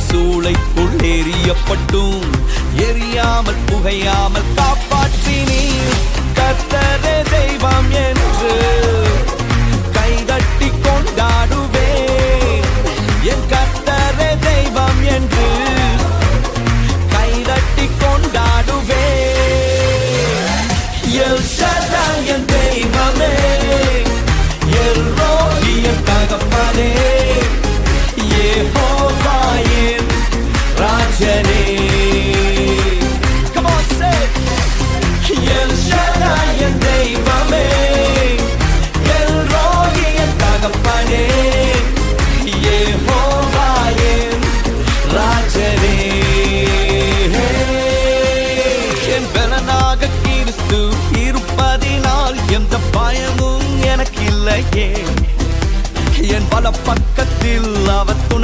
சூளைக்குள் எரியப்பட்டும் எரியாமல் புகையாமல் காப்பாற்றினீர். கர்த்தரே தெய்வம் என்று கைதட்டி கொண்டாடுவேன். என் கர்த்தரே தெய்வம் என்று கைதட்டி கொண்டாடுவேன். எல் ஷடாய் என் தெய்வமே, எல் ரோஹி என் தகப்பனே, யெகோவா என் ராஜனே. Come on, say El Shaddai என் தெய்வமே, எல் ரோஹி என் தகப்பனே, யெகோவா என் ராஜனே. என் பலனாக கிறிஸ்து இருப்பதினால் எந்த பயமும் எனக்கு இல்லையே. என் பல பக்கத்தில் அவர் துணை